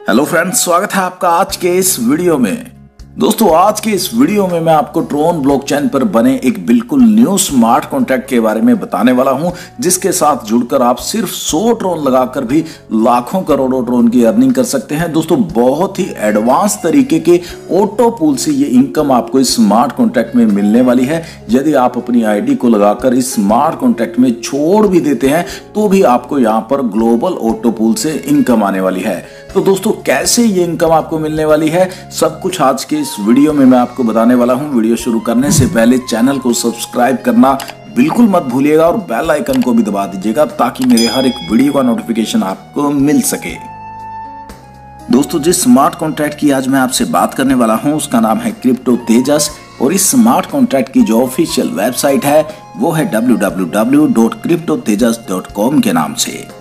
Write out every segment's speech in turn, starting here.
Hello friends, स्वागत है आपका आज के इस वीडियो में। दोस्तों, आज के इस वीडियो में मैं आपको ट्रोन ब्लॉकचेन पर बने एक बिल्कुल न्यू स्मार्ट कॉन्ट्रैक्ट के बारे में बताने वाला हूं, जिसके साथ जुड़कर आप सिर्फ 100 ट्रोन लगाकर भी लाखों करोड़ों ट्रोन की अर्निंग कर सकते हैं। दोस्तों, बहुत ही एडवांस तरीके के ऑटो पूल से ये इनकम आपको इस स्मार्ट कॉन्ट्रैक्ट में मिलने वाली है। यदि आप अपनी आईडी को लगाकर इस स्मार्ट कॉन्ट्रैक्ट में छोड़ भी देते हैं तो भी आपको यहाँ पर ग्लोबल ऑटो पूल से इनकम आने वाली है। तो दोस्तों, कैसे ये इनकम आपको मिलने वाली है, सब कुछ आज के इस वीडियो में मैं आपको बताने वाला हूं। वीडियो शुरू करने से पहले चैनल को सब्सक्राइब करना बिल्कुल मत भूलिएगा और बेल आइकन को भी दबा दीजिएगा ताकि मेरे हर एक वीडियो का नोटिफिकेशन आपको मिल सके। दोस्तों, जिस स्मार्ट कॉन्ट्रैक्ट की आज मैं आपसे बात करने वाला हूं उसका नाम है क्रिप्टो तेजस, और इस स्मार्ट कॉन्ट्रैक्ट की जो ऑफिशियल वेबसाइट है वो है www.cryptotejas.com के नाम से।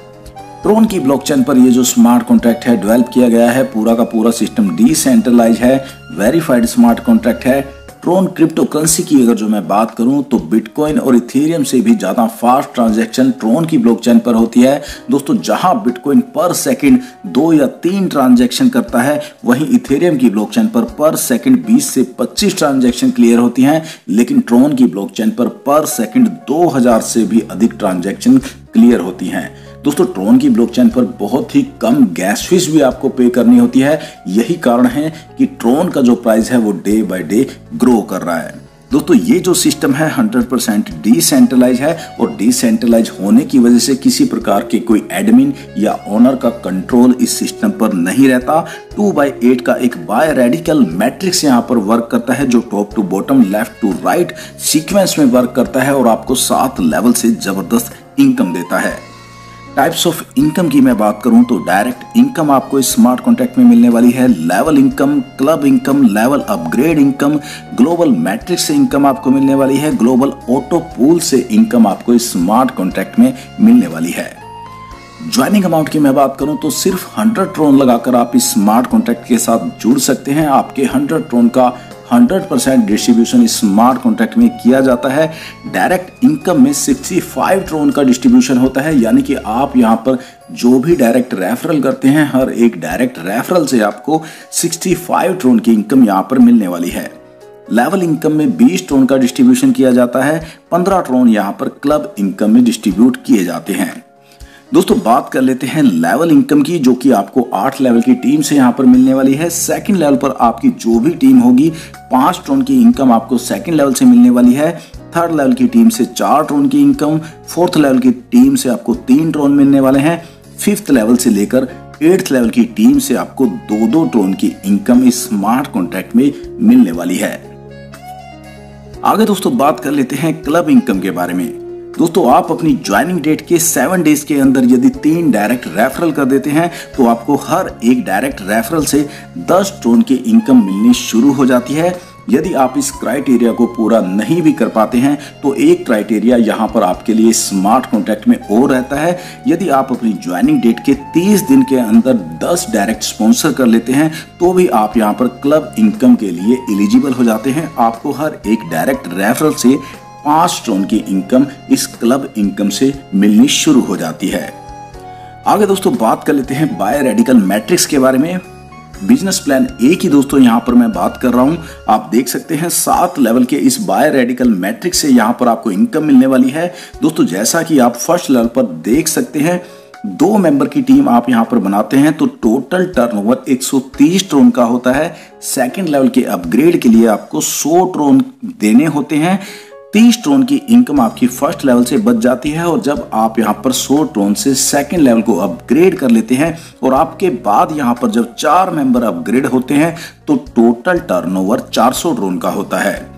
ट्रोन की ब्लॉकचेन पर ये जो स्मार्ट कॉन्ट्रैक्ट है डेवलप किया गया है, पूरा का पूरा सिस्टम डिसेंट्रलाइज है, वेरीफाइड स्मार्ट कॉन्ट्रैक्ट है। ट्रोन क्रिप्टो करेंसी की अगर जो मैं बात करूं तो बिटकॉइन और इथेरियम से भी ज्यादा फास्ट ट्रांजैक्शन ट्रोन की ब्लॉकचेन पर होती है। दोस्तों, जहां बिटकॉइन पर सेकंड 2 या 3 ट्रांजैक्शन करता है, वहीं इथेरियम की ब्लॉकचेन पर सेकंड 20 से 25 ट्रांजैक्शन क्लियर होती हैं, लेकिन ट्रोन की ब्लॉकचेन पर सेकंड 2000 से भी अधिक ट्रांजैक्शन क्लियर होती हैं। दोस्तों, ट्रोन की ब्लॉकचेन पर बहुत ही कम गैस फीस भी आपको पे करनी होती है। यही कारण है कि ट्रोन का जो प्राइस है वो डे बाय डे ग्रो कर रहा है। दोस्तों, ये जो सिस्टम है 100% डिसेंट्रलाइज है, और डिसेंट्रलाइज होने की वजह से किसी प्रकार के कोई एडमिन या ओनर का कंट्रोल इस सिस्टम पर नहीं रहता। 2/8 का एक बाय रेडिकल मैट्रिक्स यहाँ पर वर्क करता है, जो top to bottom, left to right sequence में वर्क करता है और आपको 7 लेवल से जबरदस्त इनकम देता है। टाइप्स ऑफ इनकम की मैं बात करूं तो डायरेक्ट इनकम आपको इस स्मार्ट कॉन्ट्रैक्ट में मिलने वाली है, level income, club income, level upgrade income, global matrix से इनकम आपको मिलने वाली है, ग्लोबल ऑटो पूल से इनकम आपको इस स्मार्ट कॉन्ट्रैक्ट में मिलने वाली है। ज्वाइनिंग अमाउंट की मैं बात करूं तो सिर्फ 100 ट्रोन लगाकर आप इस स्मार्ट कॉन्ट्रैक्ट के साथ जुड़ सकते हैं। आपके 100 ट्रोन का 100% डिस्ट्रीब्यूशन इस स्मार्ट कॉन्ट्रैक्ट में किया जाता है। डायरेक्ट इनकम में 65 ट्रोन का डिस्ट्रीब्यूशन होता है, यानी कि आप यहां पर जो भी डायरेक्ट रेफरल करते हैं, हर एक डायरेक्ट रेफरल से आपको 65 ट्रोन की इनकम यहां पर मिलने वाली है। लेवल इनकम में 20 ट्रोन का डिस्ट्रीब्यूशन किया जाता है, 15 ट्रोन यहां पर क्लब इनकम में डिस्ट्रीब्यूट किए जाते हैं। दोस्तों, बात कर लेते हैं लेवल इनकम की, जो कि आपको 8 लेवल की टीम से यहाँ पर मिलने वाली है। सेकंड लेवल पर आपकी जो भी टीम होगी, 5 ट्रोन की इनकम आपको सेकंड लेवल से मिलने वाली है। थर्ड लेवल की टीम से 4 ट्रोन की इनकम, फोर्थ लेवल की टीम से आपको 3 ट्रोन मिलने वाले हैं। फिफ्थ लेवल से लेकर 8th लेवल की टीम से आपको 2-2 ट्रोन की इनकम इस स्मार्ट कॉन्ट्रैक्ट में मिलने वाली है। आगे दोस्तों बात कर लेते हैं क्लब इनकम के बारे में। दोस्तों, आप अपनी ज्वाइनिंग डेट के 7 डेज के अंदर यदि 3 डायरेक्ट रेफरल कर देते हैं तो आपको हर एक डायरेक्ट रेफरल से 10 ट्रोन की इनकम मिलनी शुरू हो जाती है। यदि आप इस क्राइटेरिया को पूरा नहीं भी कर पाते हैं तो एक क्राइटेरिया यहाँ पर आपके लिए स्मार्ट कॉन्ट्रैक्ट में और रहता है। यदि आप अपनी ज्वाइनिंग डेट के 30 दिन के अंदर 10 डायरेक्ट स्पॉन्सर कर लेते हैं तो भी आप यहाँ पर क्लब इनकम के लिए एलिजिबल हो जाते हैं। आपको हर एक डायरेक्ट रेफरल से 5 ट्रोन की इनकम इस क्लब इनकम से मिलनी शुरू हो जाती है। आगे दोस्तों बात कर लेते हैं बाय रेडिकल मैट्रिक्स के बारे में। बिजनेस प्लान ए की दोस्तों यहाँ पर मैं बात कर रहा हूँ। आप देख सकते हैं 7 लेवल के इस बाय रेडिकल मैट्रिक्स से यहाँ पर आपको इनकम मिलने वाली है। दोस्तों, जैसा कि आप फर्स्ट लेवल पर देख सकते हैं, 2 मेंबर की टीम आप यहाँ पर बनाते हैं तो टोटल टर्नओवर 130 ट्रोन का होता है। सेकंड लेवल के अपग्रेड के लिए आपको 100 ट्रोन देने होते हैं। 30 ट्रोन की इनकम आपकी फर्स्ट लेवल से बच जाती है, और जब आप यहाँ पर 100 ट्रोन से सेकंड लेवल को अपग्रेड कर लेते हैं और आपके बाद यहाँ पर जब 4 मेंबर अपग्रेड होते हैं तो टोटल टर्नओवर 400 ट्रोन का होता है।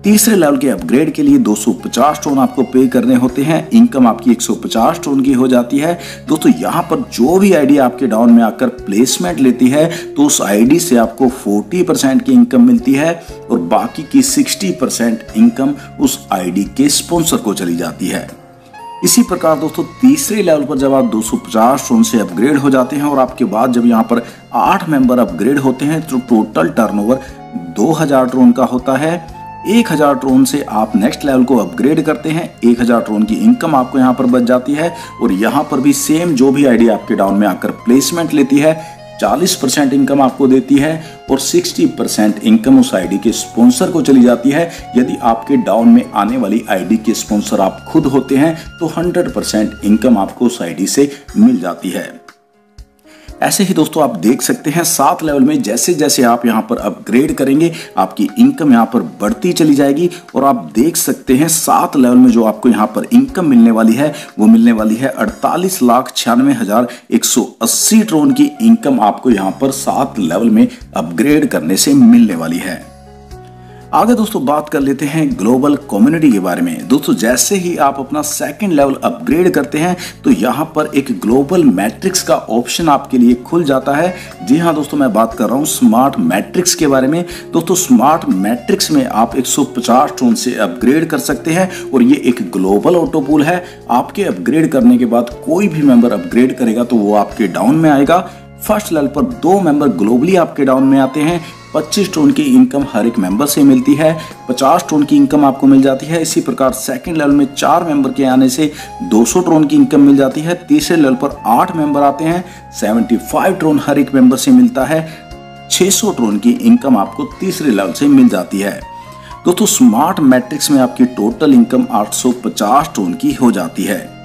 तीसरे लेवल के अपग्रेड के लिए 250 ट्रोन आपको पे करने होते हैं। इनकम आपकी 150 ट्रोन की हो जाती है। दोस्तों, यहाँ पर जो भी आईडी आपके डाउन में आकर प्लेसमेंट लेती है तो उस आईडी से आपको 40% की इनकम मिलती है, और बाकी की 60% इनकम उस आईडी के स्पॉन्सर को चली जाती है। इसी प्रकार दोस्तों, तीसरे लेवल पर जब आप 250 ट्रोन से अपग्रेड हो जाते हैं और आपके बाद जब यहाँ पर 8 मेंबर अपग्रेड होते हैं तो टोटल टर्नओवर 2000 ट्रोन का होता है। 1000 ट्रोन से आप नेक्स्ट लेवल को अपग्रेड करते हैं, 1000 ट्रोन की इनकम आपको यहाँ पर बच जाती है। और यहाँ पर भी सेम जो भी आईडी आपके डाउन में आकर प्लेसमेंट लेती है, 40% इनकम आपको देती है और 60% इनकम उस आईडी के स्पॉन्सर को चली जाती है। यदि आपके डाउन में आने वाली आईडी के स्पॉन्सर आप खुद होते हैं तो 100% इनकम आपको उस आईडी से मिल जाती है। ऐसे ही दोस्तों आप देख सकते हैं 7 लेवल में जैसे जैसे आप यहां पर अपग्रेड करेंगे आपकी इनकम यहां पर बढ़ती चली जाएगी और आप देख सकते हैं 7 लेवल में जो आपको यहां पर इनकम मिलने वाली है वो मिलने वाली है 48,96,180 ट्रोन की इनकम आपको यहां पर 7 लेवल में अपग्रेड करने से मिलने वाली है। आगे दोस्तों बात कर लेते हैं ग्लोबल कम्युनिटी के बारे में। दोस्तों जैसे ही आप अपना सेकंड लेवल अपग्रेड करते हैं तो यहाँ पर एक ग्लोबल मैट्रिक्स का ऑप्शन आपके लिए खुल जाता है। जी हाँ दोस्तों, मैं बात कर रहा हूँ स्मार्ट मैट्रिक्स के बारे में। दोस्तों स्मार्ट मैट्रिक्स में आप 150 ट्रोन से अपग्रेड कर सकते हैं और ये एक ग्लोबल ऑटो पूल है। आपके अपग्रेड करने के बाद कोई भी मेंबर अपग्रेड करेगा तो वो आपके डाउन में आएगा। फर्स्ट लेवल पर 2 मेंबर ग्लोबली आपके डाउन में आते हैं। 25 ट्रोन की इनकम हर एक मेंबर से मिलती है। 50 ट्रोन की इनकम आपको मिल जाती है। इसी प्रकार सेकंड लेवल में 4 मेंबर के आने से 200 ट्रोन की इनकम मिल जाती है। तीसरे लेवल पर 8 मेंबर आते हैं, 75 ट्रोन हर एक मेंबर से मिलता है। 600 ट्रोन की इनकम आपको तीसरे लेवल से मिल जाती है। दोस्तों स्मार्ट मैट्रिक्स में आपकी टोटल इनकम 850 ट्रोन की हो जाती है।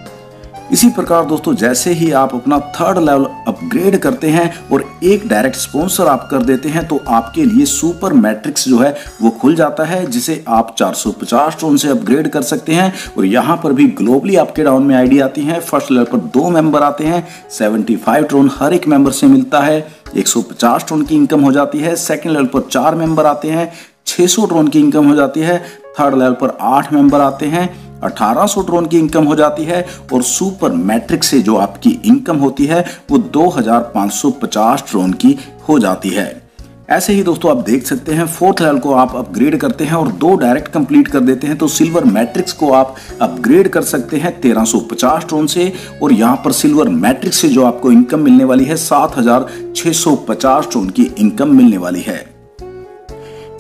इसी प्रकार दोस्तों जैसे ही आप अपना थर्ड लेवल अपग्रेड करते हैं और एक डायरेक्ट स्पॉन्सर आप कर देते हैं तो आपके लिए सुपर मैट्रिक्स जो है वो खुल जाता है, जिसे आप 450 ट्रोन से अपग्रेड कर सकते हैं। और यहाँ पर भी ग्लोबली आपके डाउन में आईडी आती है। फर्स्ट लेवल पर 2 मेंबर आते हैं, 75 ट्रोन हर एक मेंबर से मिलता है। 150 ट्रोन की इनकम हो जाती है। सेकेंड लेवल पर 4 मेंबर आते हैं, 600 ट्रोन की इनकम हो जाती है। थर्ड लेवल पर 8 मेंबर आते हैं, 1800 ट्रोन की इनकम हो जाती है। और सुपर मैट्रिक्स से जो आपकी इनकम होती है वो 2550 ट्रोन की हो जाती है। ऐसे ही दोस्तों आप देख सकते हैं फोर्थ लेवल को आप अपग्रेड करते हैं और 2 डायरेक्ट कंप्लीट कर देते हैं तो सिल्वर मैट्रिक्स को आप अपग्रेड कर सकते हैं 1350 ट्रोन से। और यहाँ पर सिल्वर मैट्रिक्स से जो आपको इनकम मिलने वाली है 7650 ट्रोन की इनकम मिलने वाली है।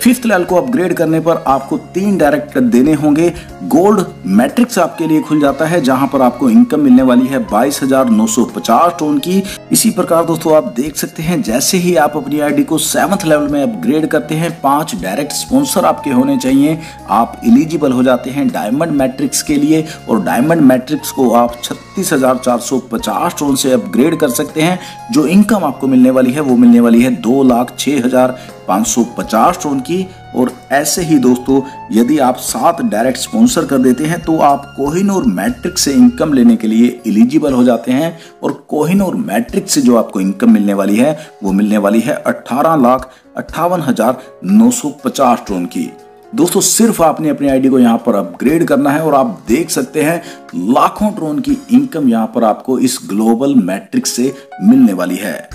फिफ्थ लेवल को अपग्रेड करने पर आपको 3 डायरेक्ट देने होंगे। गोल्ड मैट्रिक्स आपके लिए खुल जाता है जहां पर आपको इनकम मिलने वाली है 22,950 ट्रोन की। इसी प्रकार दोस्तों आप देख सकते हैं जैसे ही आप अपनी आईडी को 7th लेवल में अपग्रेड करते हैं 5 डायरेक्ट स्पॉन्सर आपके होने चाहिए। आप एलिजिबल हो जाते हैं डायमंड मैट्रिक्स के लिए और डायमंड मैट्रिक्स को आप 36,450 ट्रोन से अपग्रेड कर सकते हैं। जो इनकम आपको मिलने वाली है वो मिलने वाली है 2,06,550 ट्रोन की। और ऐसे ही दोस्तों यदि आप 7 डायरेक्ट स्पॉन्सर कर देते हैं तो आप कोहिनूर मैट्रिक्स से इनकम लेने के लिए एलिजिबल हो जाते हैं। और कोहिनूर मैट्रिक्स से जो आपको इनकम मिलने वाली है वो मिलने वाली है 18,58,950 ट्रोन की। दोस्तों सिर्फ आपने अपनी आईडी को यहाँ पर अपग्रेड करना है और आप देख सकते हैं लाखों ट्रोन की इनकम यहाँ पर आपको इस ग्लोबल मैट्रिक्स से मिलने वाली है।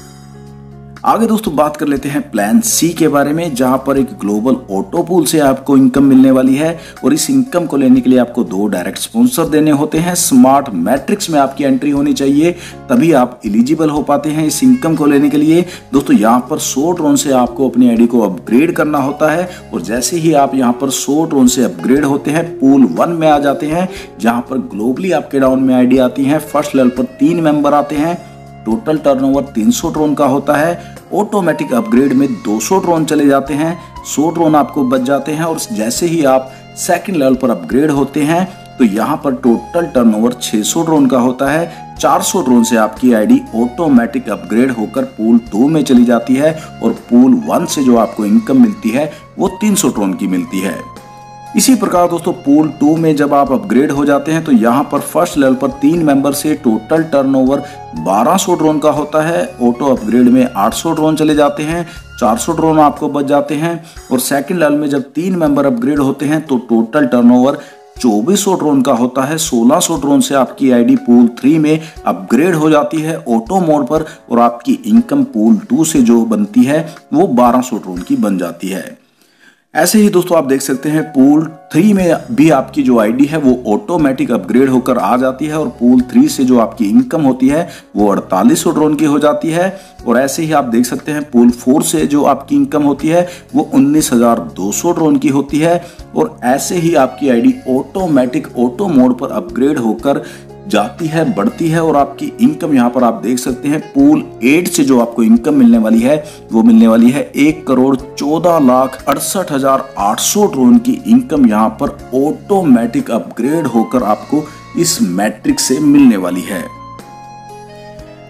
आगे दोस्तों बात कर लेते हैं प्लान सी के बारे में, जहां पर एक ग्लोबल ऑटो पूल से आपको इनकम मिलने वाली है। और इस इनकम को लेने के लिए आपको 2 डायरेक्ट स्पॉन्सर देने होते हैं। स्मार्ट मैट्रिक्स में आपकी एंट्री होनी चाहिए तभी आप एलिजिबल हो पाते हैं इस इनकम को लेने के लिए। दोस्तों यहाँ पर 100 ट्रोन से आपको अपनी आईडी को अपग्रेड करना होता है। और जैसे ही आप यहाँ पर 100 ट्रोन से अपग्रेड होते हैं पूल 1 में आ जाते हैं जहां पर ग्लोबली आपके डाउन में आईडी आती है। फर्स्ट लेवल पर 3 मेंबर आते हैं, टोटल टर्नओवर 300 ट्रोन का होता है। ऑटोमेटिक अपग्रेड में 200 ट्रोन चले जाते हैं, 100 ट्रोन आपको बच जाते हैं। और जैसे ही आप सेकंड लेवल पर अपग्रेड होते हैं तो यहाँ पर टोटल टर्नओवर 600 ट्रोन का होता है। 400 ट्रोन से आपकी आईडी ऑटोमेटिक अपग्रेड होकर पूल 2 में चली जाती है। और पूल 1 से जो आपको इनकम मिलती है वो 300 ट्रोन की मिलती है। इसी प्रकार दोस्तों पूल 2 में जब आप अपग्रेड हो जाते हैं तो यहाँ पर फर्स्ट लेवल पर 3 मेंबर से टोटल टर्नओवर 1200 ट्रोन का होता है। ऑटो अपग्रेड में 800 ट्रोन चले जाते हैं, 400 ट्रोन आपको बच जाते हैं। और सेकंड लेवल में जब 3 मेंबर अपग्रेड होते हैं तो टोटल टर्नओवर 2400 ट्रोन का होता है। 1600 ट्रोन से आपकी आईडी पूल 3 में अपग्रेड हो जाती है ऑटो मोड पर। और आपकी इनकम पूल 2 से जो बनती है वो 1200 ट्रोन की बन जाती है। ऐसे ही दोस्तों आप देख सकते हैं पूल 3 में भी आपकी जो आईडी है वो ऑटोमेटिक अपग्रेड होकर आ जाती है। और पूल 3 से जो आपकी इनकम होती है वो 4800 ट्रोन की हो जाती है। और ऐसे ही आप देख सकते हैं पूल 4 से जो आपकी इनकम होती है वो 19,200 ट्रोन की होती है। और ऐसे ही आपकी आईडी ऑटोमेटिक ऑटो मोड पर अपग्रेड होकर जाती है, बढ़ती है और आपकी इनकम यहाँ पर आप देख सकते हैं पूल 8 से जो आपको इनकम मिलने वाली है वो मिलने वाली है 1,14,68,800 ट्रोन की इनकम यहाँ पर ऑटोमेटिक अपग्रेड होकर आपको इस मैट्रिक से मिलने वाली है।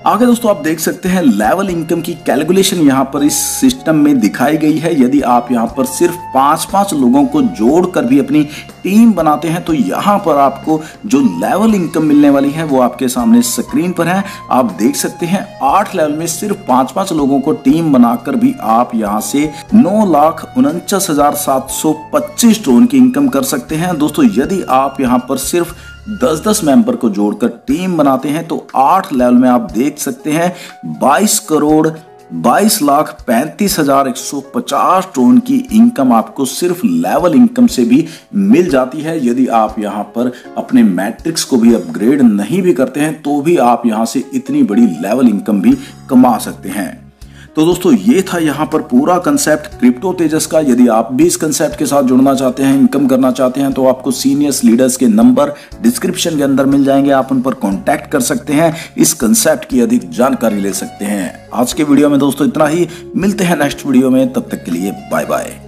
आगे दोस्तों आप देख सकते हैं लेवल इनकम की कैलकुलेशन यहाँ पर इस सिस्टम में दिखाई गई है। यदि आप यहाँ पर सिर्फ 5-5 लोगों को जोड़कर भी अपनी टीम बनाते हैं तो यहाँ पर आपको जो लेवल इनकम मिलने वाली है वो आपके सामने स्क्रीन पर है। आप देख सकते हैं 8 लेवल में सिर्फ 5-5 लोगों को टीम बनाकर भी आप यहाँ से 9,49,725 ट्रोन की इनकम कर सकते हैं। दोस्तों यदि आप यहाँ पर सिर्फ 10-10 मेंबर को जोड़कर टीम बनाते हैं तो 8 लेवल में आप देख सकते हैं 22,22,35,150 ट्रोन की इनकम आपको सिर्फ लेवल इनकम से भी मिल जाती है। यदि आप यहां पर अपने मैट्रिक्स को भी अपग्रेड नहीं भी करते हैं तो भी आप यहां से इतनी बड़ी लेवल इनकम भी कमा सकते हैं। तो दोस्तों ये था यहाँ पर पूरा कंसेप्ट क्रिप्टो तेजस का। यदि आप भी इस कंसेप्ट के साथ जुड़ना चाहते हैं, इनकम करना चाहते हैं तो आपको सीनियर्स लीडर्स के नंबर डिस्क्रिप्शन के अंदर मिल जाएंगे, आप उन पर कांटेक्ट कर सकते हैं, इस कंसेप्ट की अधिक जानकारी ले सकते हैं। आज के वीडियो में दोस्तों इतना ही, मिलते हैं नेक्स्ट वीडियो में, तब तक के लिए बाय बाय।